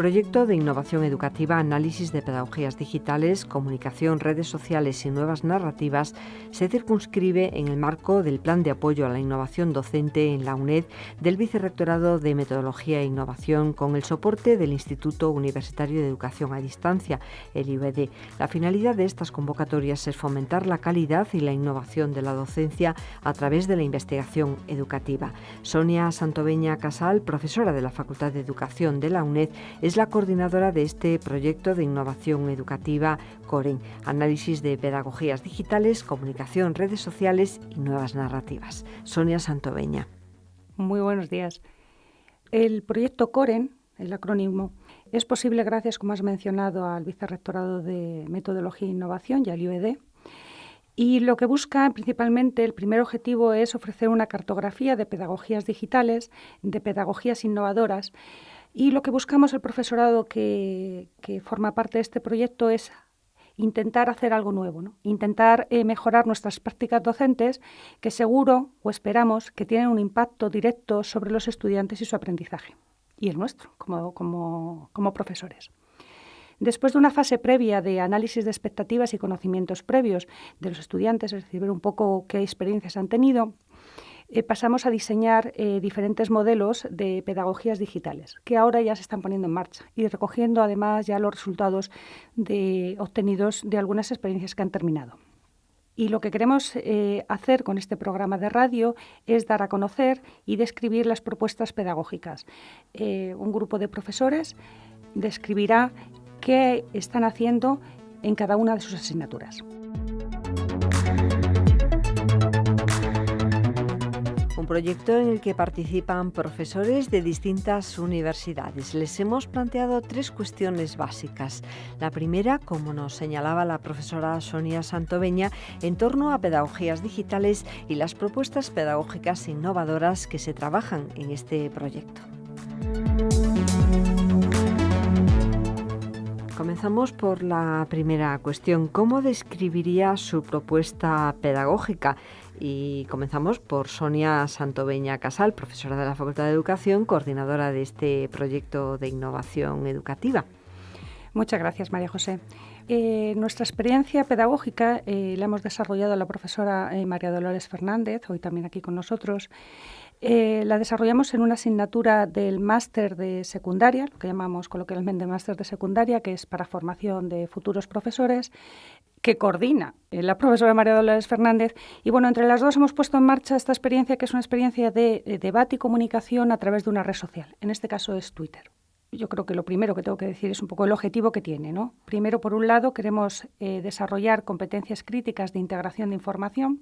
proyecto de innovación educativa, análisis de pedagogías digitales, comunicación, redes sociales y nuevas narrativas se circunscribe en el marco del Plan de Apoyo a la Innovación Docente en la UNED del Vicerrectorado de Metodología e Innovación con el soporte del Instituto Universitario de Educación a Distancia, el IUED. La finalidad de estas convocatorias es fomentar la calidad y la innovación de la docencia a través de la investigación educativa. Sonia Santoveña Casal, profesora de la Facultad de Educación de la UNED, es la coordinadora de este proyecto de innovación educativa COREN, análisis de pedagogías digitales, comunicación, redes sociales y nuevas narrativas. Sonia Santoveña. Muy buenos días. El proyecto COREN, el acrónimo, es posible gracias, como has mencionado, al Vicerrectorado de Metodología e Innovación y al IUED. Y lo que busca principalmente, el primer objetivo es ofrecer una cartografía de pedagogías digitales, de pedagogías innovadoras. Y lo que buscamos el profesorado que forma parte de este proyecto es intentar hacer algo nuevo, ¿no? Intentar mejorar nuestras prácticas docentes, que seguro o esperamos que tienen un impacto directo sobre los estudiantes y su aprendizaje, y el nuestro como profesores. Después de una fase previa de análisis de expectativas y conocimientos previos de los estudiantes, es decir, ver un poco qué experiencias han tenido, pasamos a diseñar diferentes modelos de pedagogías digitales que ahora ya se están poniendo en marcha y recogiendo además ya los resultados obtenidos de algunas experiencias que han terminado. Y lo que queremos hacer con este programa de radio es dar a conocer y describir las propuestas pedagógicas. Un grupo de profesores describirá qué están haciendo en cada una de sus asignaturas. Un proyecto en el que participan profesores de distintas universidades. Les hemos planteado 3 cuestiones básicas. La primera, como nos señalaba la profesora Sonia Santoveña, en torno a pedagogías digitales y las propuestas pedagógicas innovadoras que se trabajan en este proyecto. Comenzamos por la primera cuestión. ¿Cómo describiría su propuesta pedagógica? Y comenzamos por Sonia Santoveña Casal, profesora de la Facultad de Educación, coordinadora de este proyecto de innovación educativa. Muchas gracias, María José. Nuestra experiencia pedagógica la hemos desarrollado la profesora María Dolores Fernández, hoy también aquí con nosotros. La desarrollamos en una asignatura del máster de secundaria, lo que llamamos coloquialmente máster de secundaria, que es para formación de futuros profesores, que coordina la profesora María Dolores Fernández. Y bueno, entre las dos hemos puesto en marcha esta experiencia, que es una experiencia de debate y comunicación a través de una red social. En este caso es Twitter. Yo creo que lo primero que tengo que decir es un poco el objetivo que tiene, ¿no? Primero, por un lado, queremos desarrollar competencias críticas de integración de información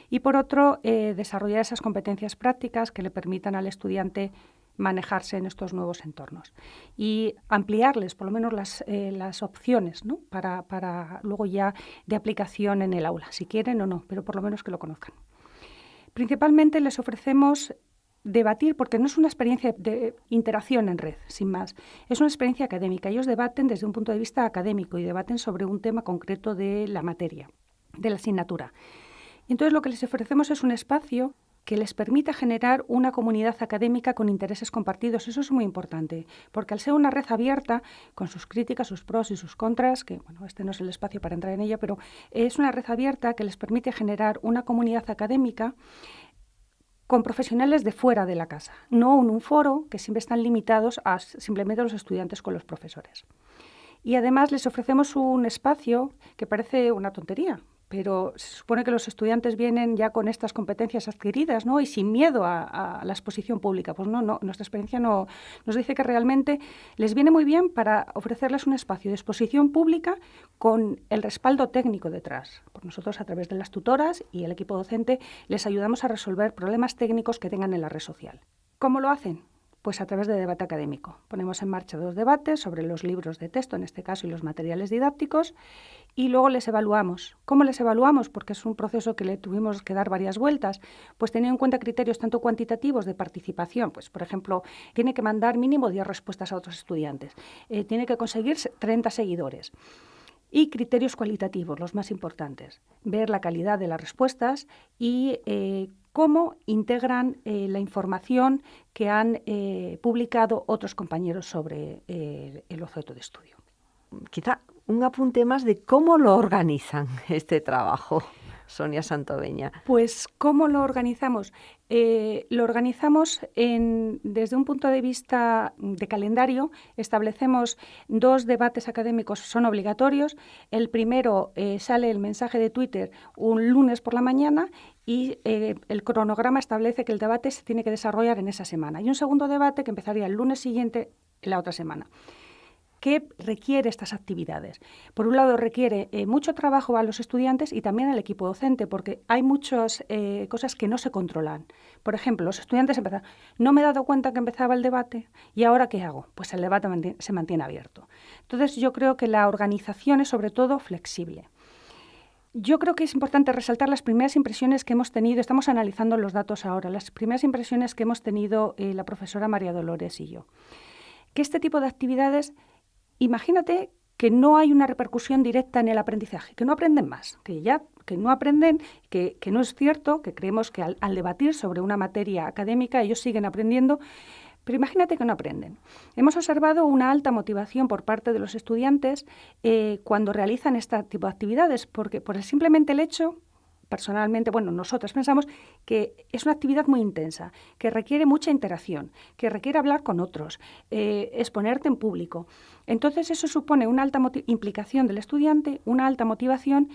y, por otro, desarrollar esas competencias prácticas que le permitan al estudiante manejarse en estos nuevos entornos y ampliarles por lo menos las opciones, ¿no? para luego ya de aplicación en el aula, si quieren o no, pero por lo menos que lo conozcan. Principalmente les ofrecemos debatir, porque no es una experiencia de interacción en red, sin más. Es una experiencia académica. Ellos debaten desde un punto de vista académico y debaten sobre un tema concreto de la materia, de la asignatura. Y entonces lo que les ofrecemos es un espacio que les permita generar una comunidad académica con intereses compartidos. Eso es muy importante, porque al ser una red abierta, con sus críticas, sus pros y sus contras, que bueno, este no es el espacio para entrar en ella, pero es una red abierta que les permite generar una comunidad académica con profesionales de fuera de la casa, no en un foro que siempre están limitados a simplemente los estudiantes con los profesores. Y además les ofrecemos un espacio que parece una tontería, pero se supone que los estudiantes vienen ya con estas competencias adquiridas, ¿no? Y sin miedo a la exposición pública. Pues no, nuestra experiencia nos dice que realmente les viene muy bien para ofrecerles un espacio de exposición pública con el respaldo técnico detrás. Pues nosotros, a través de las tutoras y el equipo docente, les ayudamos a resolver problemas técnicos que tengan en la red social. ¿Cómo lo hacen? Pues a través de debate académico. Ponemos en marcha 2 debates sobre los libros de texto, en este caso, y los materiales didácticos, y luego les evaluamos. ¿Cómo les evaluamos? Porque es un proceso que le tuvimos que dar varias vueltas. Pues teniendo en cuenta criterios tanto cuantitativos de participación, pues por ejemplo, tiene que mandar mínimo 10 respuestas a otros estudiantes, tiene que conseguir 30 seguidores. Y criterios cualitativos, los más importantes. Ver la calidad de las respuestas y cómo integran la información que han publicado otros compañeros sobre el objeto de estudio. Quizá un apunte más de cómo lo organizan este trabajo, Sonia Santoveña. Pues, ¿cómo lo organizamos? Lo organizamos desde un punto de vista de calendario. Establecemos 2 debates académicos, son obligatorios. El primero sale el mensaje de Twitter un lunes por la mañana y el cronograma establece que el debate se tiene que desarrollar en esa semana. Y un segundo debate que empezaría el lunes siguiente en la otra semana. ¿Qué requiere estas actividades? Por un lado, requiere mucho trabajo a los estudiantes y también al equipo docente, porque hay muchas cosas que no se controlan. Por ejemplo, los estudiantes empiezan, no me he dado cuenta que empezaba el debate, ¿y ahora qué hago? Pues el debate se mantiene abierto. Entonces, yo creo que la organización es sobre todo flexible. Yo creo que es importante resaltar las primeras impresiones que hemos tenido, estamos analizando los datos ahora, las primeras impresiones que hemos tenido la profesora María Dolores y yo. Que este tipo de actividades, imagínate que no hay una repercusión directa en el aprendizaje, que no aprenden más, que no aprenden, que no es cierto, que creemos que al debatir sobre una materia académica ellos siguen aprendiendo, pero imagínate que no aprenden. Hemos observado una alta motivación por parte de los estudiantes cuando realizan este tipo de actividades, porque por simplemente el hecho, personalmente, nosotros pensamos que es una actividad muy intensa, que requiere mucha interacción, que requiere hablar con otros, exponerte en público. Entonces eso supone una alta implicación del estudiante, una alta motivación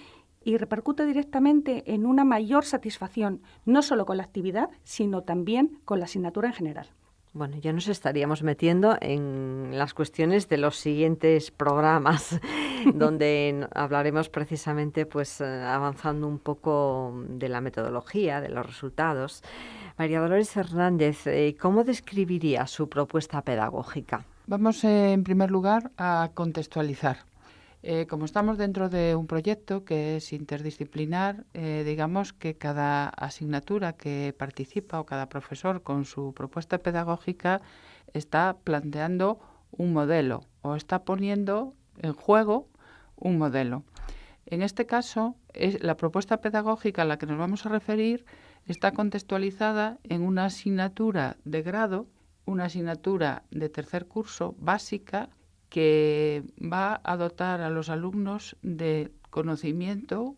y repercute directamente en una mayor satisfacción, no solo con la actividad, sino también con la asignatura en general. Bueno, ya nos estaríamos metiendo en las cuestiones de los siguientes programas, donde hablaremos precisamente, avanzando un poco de la metodología, de los resultados. María Dolores Fernández, ¿cómo describiría su propuesta pedagógica? Vamos, en primer lugar, a contextualizar. Como estamos dentro de un proyecto que es interdisciplinar, digamos que cada asignatura que participa o cada profesor con su propuesta pedagógica está planteando un modelo o está poniendo en juego un modelo. En este caso, la propuesta pedagógica a la que nos vamos a referir está contextualizada en una asignatura de grado, una asignatura de tercer curso básica, que va a dotar a los alumnos de conocimiento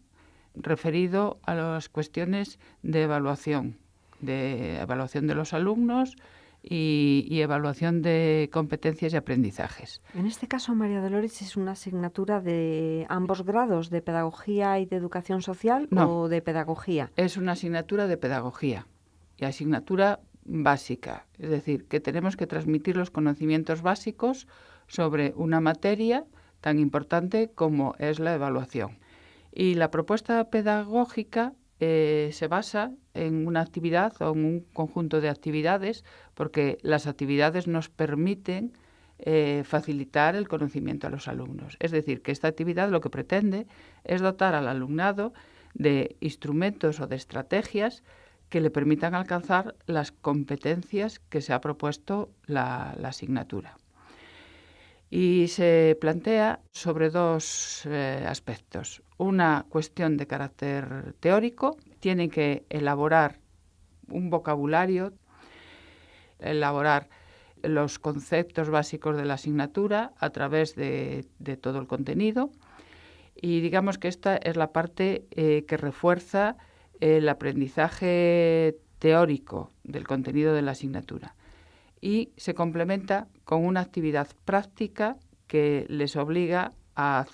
referido a las cuestiones de evaluación de los alumnos y evaluación de competencias y aprendizajes. En este caso, María Dolores, ¿es una asignatura de ambos grados, de pedagogía y de educación social, o de pedagogía? Es una asignatura de pedagogía y asignatura básica, es decir, que tenemos que transmitir los conocimientos básicos sobre una materia tan importante como es la evaluación. Y la propuesta pedagógica se basa en una actividad o en un conjunto de actividades, porque las actividades nos permiten facilitar el conocimiento a los alumnos. Es decir, que esta actividad lo que pretende es dotar al alumnado de instrumentos o de estrategias que le permitan alcanzar las competencias que se ha propuesto la asignatura. Y se plantea sobre 2 aspectos. Una cuestión de carácter teórico, tienen que elaborar un vocabulario, elaborar los conceptos básicos de la asignatura a través de todo el contenido, y digamos que esta es la parte que refuerza el aprendizaje teórico del contenido de la asignatura. Y se complementa con una actividad práctica que les obliga a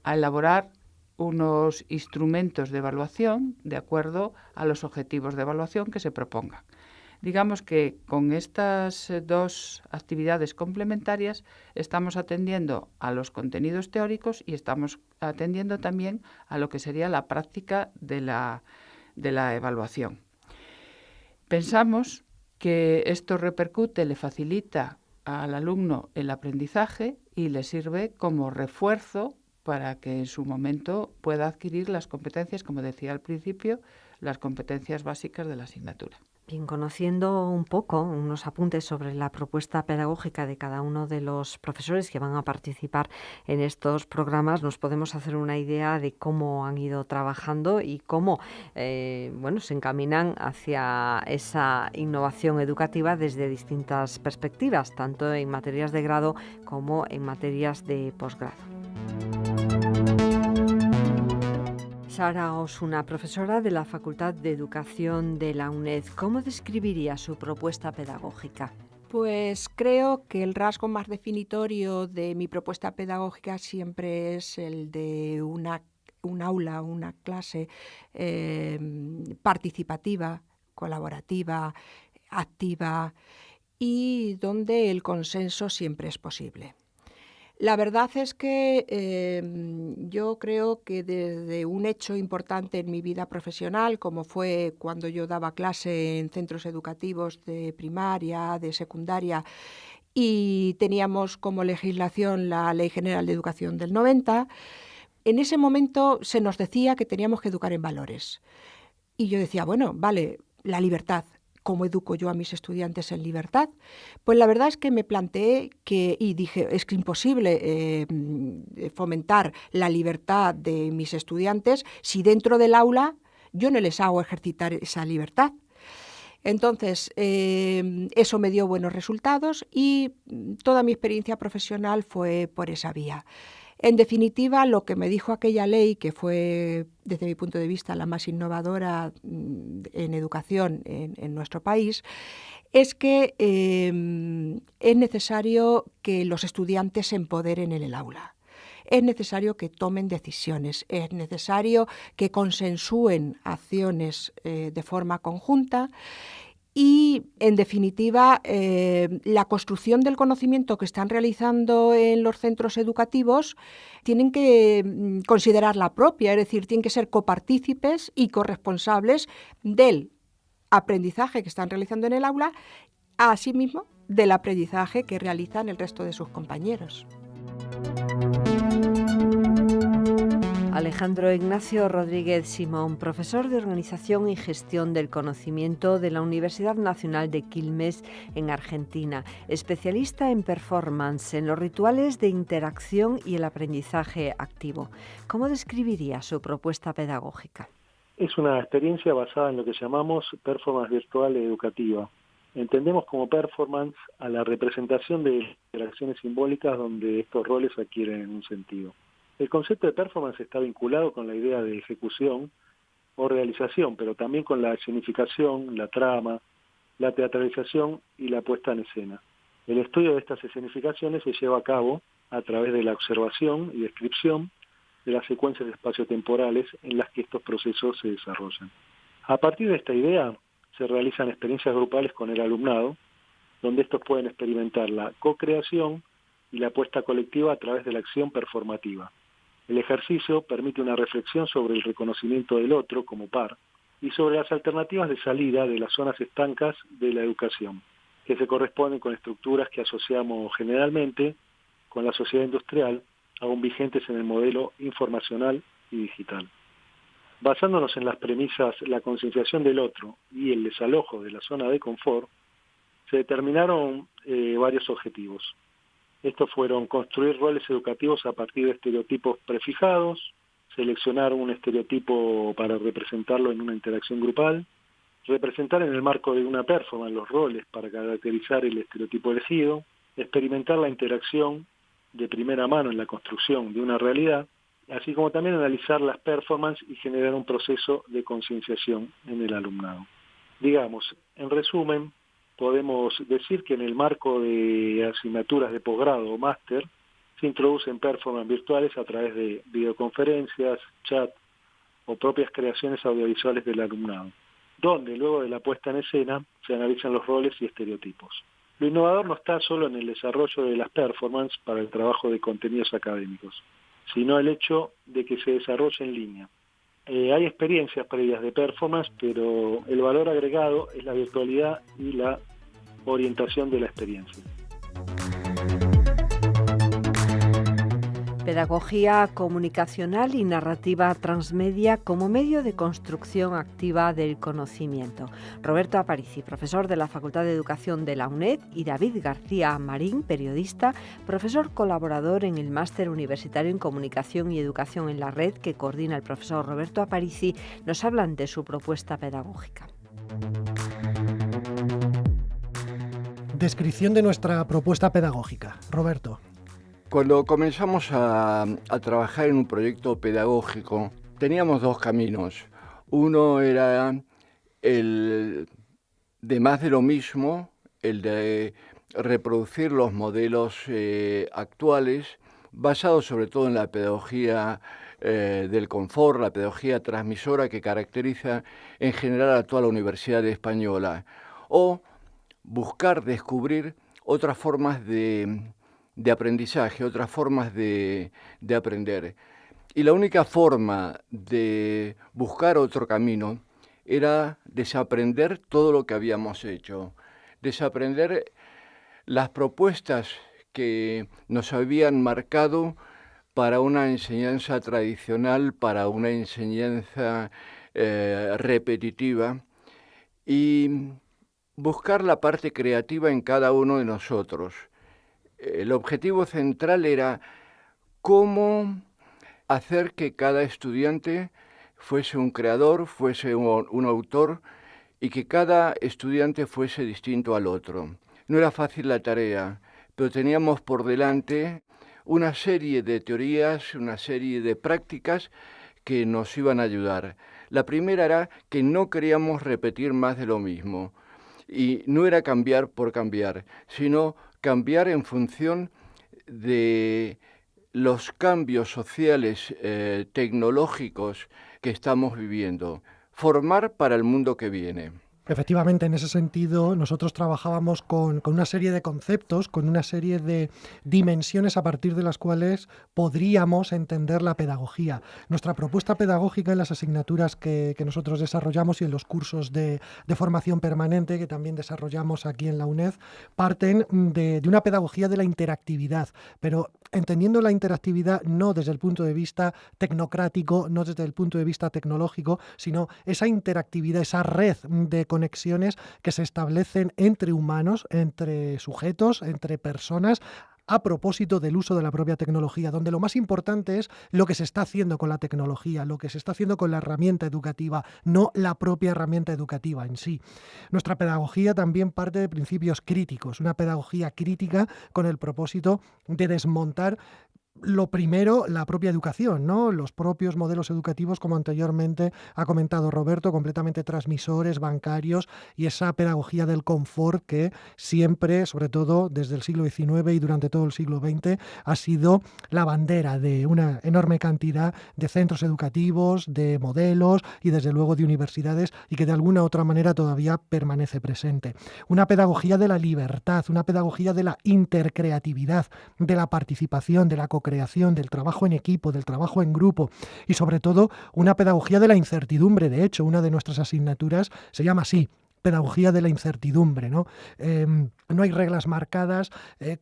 elaborar unos instrumentos de evaluación de acuerdo a los objetivos de evaluación que se propongan. Digamos que con estas 2 actividades complementarias estamos atendiendo a los contenidos teóricos y estamos atendiendo también a lo que sería la práctica de la evaluación. Pensamos que esto repercute, le facilita al alumno el aprendizaje y le sirve como refuerzo para que en su momento pueda adquirir las competencias, como decía al principio, las competencias básicas de la asignatura. Bien, conociendo un poco, unos apuntes sobre la propuesta pedagógica de cada uno de los profesores que van a participar en estos programas, nos podemos hacer una idea de cómo han ido trabajando y cómo se encaminan hacia esa innovación educativa desde distintas perspectivas, tanto en materias de grado como en materias de posgrado. Sara Osuna, profesora de la Facultad de Educación de la UNED, ¿cómo describiría su propuesta pedagógica? Pues creo que el rasgo más definitorio de mi propuesta pedagógica siempre es el de un aula, una clase participativa, colaborativa, activa y donde el consenso siempre es posible. La verdad es que yo creo que desde un hecho importante en mi vida profesional, como fue cuando yo daba clase en centros educativos de primaria, de secundaria, y teníamos como legislación la Ley General de Educación del 90, en ese momento se nos decía que teníamos que educar en valores. Y yo decía, bueno, vale, la libertad. ¿Cómo educo yo a mis estudiantes en libertad? Pues la verdad es que me planteé y dije, es que imposible fomentar la libertad de mis estudiantes si dentro del aula yo no les hago ejercitar esa libertad. Entonces, eso me dio buenos resultados y toda mi experiencia profesional fue por esa vía. En definitiva, lo que me dijo aquella ley, que fue, desde mi punto de vista, la más innovadora en educación en nuestro país, es que es necesario que los estudiantes se empoderen en el aula. Es necesario que tomen decisiones, es necesario que consensúen acciones de forma conjunta. Y, en definitiva, la construcción del conocimiento que están realizando en los centros educativos tienen que considerarla propia, es decir, tienen que ser copartícipes y corresponsables del aprendizaje que están realizando en el aula, asimismo del aprendizaje que realizan el resto de sus compañeros. Alejandro Ignacio Rodríguez Simón, profesor de Organización y Gestión del Conocimiento de la Universidad Nacional de Quilmes en Argentina, especialista en performance, en los rituales de interacción y el aprendizaje activo. ¿Cómo describiría su propuesta pedagógica? Es una experiencia basada en lo que llamamos performance virtual educativa. Entendemos como performance a la representación de interacciones simbólicas donde estos roles adquieren un sentido. El concepto de performance está vinculado con la idea de ejecución o realización, pero también con la escenificación, la trama, la teatralización y la puesta en escena. El estudio de estas escenificaciones se lleva a cabo a través de la observación y descripción de las secuencias espaciotemporales en las que estos procesos se desarrollan. A partir de esta idea, se realizan experiencias grupales con el alumnado, donde estos pueden experimentar la co-creación y la puesta colectiva a través de la acción performativa. El ejercicio permite una reflexión sobre el reconocimiento del otro como par y sobre las alternativas de salida de las zonas estancas de la educación, que se corresponden con estructuras que asociamos generalmente con la sociedad industrial, aún vigentes en el modelo informacional y digital. Basándonos en las premisas la concienciación del otro y el desalojo de la zona de confort, se determinaron varios objetivos. Estos fueron construir roles educativos a partir de estereotipos prefijados, seleccionar un estereotipo para representarlo en una interacción grupal, representar en el marco de una performance los roles para caracterizar el estereotipo elegido, experimentar la interacción de primera mano en la construcción de una realidad, así como también analizar las performances y generar un proceso de concienciación en el alumnado. Digamos, en resumen, podemos decir que en el marco de asignaturas de posgrado o máster se introducen performances virtuales a través de videoconferencias, chat o propias creaciones audiovisuales del alumnado, donde luego de la puesta en escena se analizan los roles y estereotipos. Lo innovador no está solo en el desarrollo de las performances para el trabajo de contenidos académicos, sino el hecho de que se desarrolle en línea. Hay experiencias previas de performance, pero el valor agregado es la virtualidad y la orientación de la experiencia. Pedagogía comunicacional y narrativa transmedia como medio de construcción activa del conocimiento. Roberto Aparici, profesor de la Facultad de Educación de la UNED, y David García Marín, periodista, profesor colaborador en el Máster Universitario en Comunicación y Educación en la Red que coordina el profesor Roberto Aparici, nos hablan de su propuesta pedagógica. Descripción de nuestra propuesta pedagógica. Roberto. Cuando comenzamos a trabajar en un proyecto pedagógico, teníamos dos caminos. Uno era el de más de lo mismo, el de reproducir los modelos actuales, basados sobre todo en la pedagogía del confort, la pedagogía transmisora que caracteriza en general a toda la Universidad Española, o buscar descubrir otras formas de aprendizaje, otras formas de aprender. Y la única forma de buscar otro camino era desaprender todo lo que habíamos hecho, desaprender las propuestas que nos habían marcado para una enseñanza tradicional, para una enseñanza repetitiva, y buscar la parte creativa en cada uno de nosotros. El objetivo central era cómo hacer que cada estudiante fuese un creador, fuese un autor, y que cada estudiante fuese distinto al otro. No era fácil la tarea, pero teníamos por delante una serie de teorías, una serie de prácticas que nos iban a ayudar. La primera era que no queríamos repetir más de lo mismo. Y no era cambiar por cambiar, sino cambiar en función de los cambios sociales, tecnológicos que estamos viviendo. Formar para el mundo que viene. Efectivamente, en ese sentido, nosotros trabajábamos con una serie de conceptos, con una serie de dimensiones a partir de las cuales podríamos entender la pedagogía. Nuestra propuesta pedagógica en las asignaturas que nosotros desarrollamos y en los cursos de formación permanente que también desarrollamos aquí en la UNED, parten de una pedagogía de la interactividad, pero entendiendo la interactividad no desde el punto de vista tecnocrático, no desde el punto de vista tecnológico, sino esa interactividad, esa red de conexiones que se establecen entre humanos, entre sujetos, entre personas, a propósito del uso de la propia tecnología, donde lo más importante es lo que se está haciendo con la tecnología, lo que se está haciendo con la herramienta educativa, no la propia herramienta educativa en sí. Nuestra pedagogía también parte de principios críticos, una pedagogía crítica con el propósito de desmontar lo primero, la propia educación, ¿no? Los propios modelos educativos, como anteriormente ha comentado Roberto, completamente transmisores, bancarios, y esa pedagogía del confort que siempre, sobre todo desde el siglo XIX y durante todo el siglo XX, ha sido la bandera de una enorme cantidad de centros educativos, de modelos y desde luego de universidades, y que de alguna u otra manera todavía permanece presente. Una pedagogía de la libertad, una pedagogía de la intercreatividad, de la participación, de la creación, del trabajo en equipo, del trabajo en grupo y sobre todo una pedagogía de la incertidumbre. De hecho, una de nuestras asignaturas se llama así, pedagogía de la incertidumbre, ¿no? No hay reglas marcadas,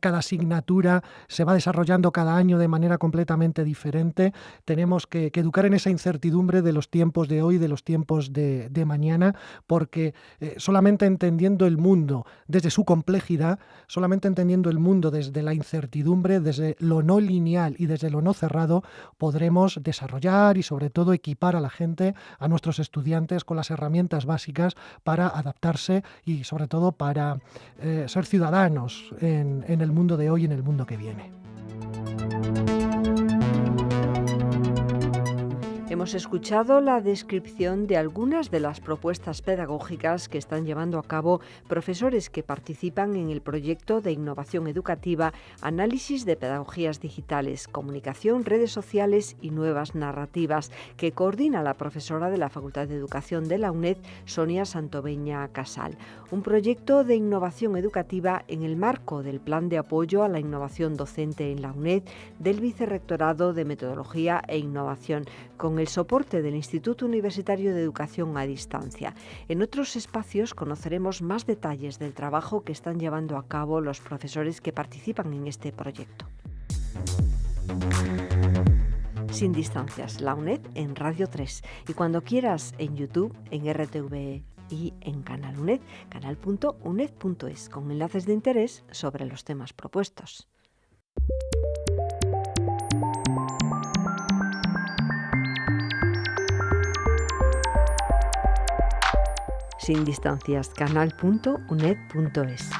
cada asignatura se va desarrollando cada año de manera completamente diferente. Tenemos que educar en esa incertidumbre de los tiempos de hoy, de los tiempos de mañana, porque solamente entendiendo el mundo desde su complejidad, solamente entendiendo el mundo desde la incertidumbre, desde lo no lineal y desde lo no cerrado, podremos desarrollar y sobre todo equipar a la gente, a nuestros estudiantes, con las herramientas básicas para adaptarse y sobre todo para ser ciudadanos en el mundo de hoy y en el mundo que viene. Hemos escuchado la descripción de algunas de las propuestas pedagógicas que están llevando a cabo profesores que participan en el proyecto de innovación educativa, análisis de pedagogías digitales, comunicación, redes sociales y nuevas narrativas, que coordina la profesora de la Facultad de Educación de la UNED, Sonia Santoveña Casal. Un proyecto de innovación educativa en el marco del Plan de Apoyo a la Innovación Docente en la UNED del Vicerrectorado de Metodología e Innovación, con el soporte del Instituto Universitario de Educación a Distancia. En otros espacios conoceremos más detalles del trabajo que están llevando a cabo los profesores que participan en este proyecto. Sin distancias, la UNED en Radio 3. Y cuando quieras en YouTube, en RTV y en Canal UNED, canal.uned.es, con enlaces de interés sobre los temas propuestos. Sin distancias, canal.uned.es.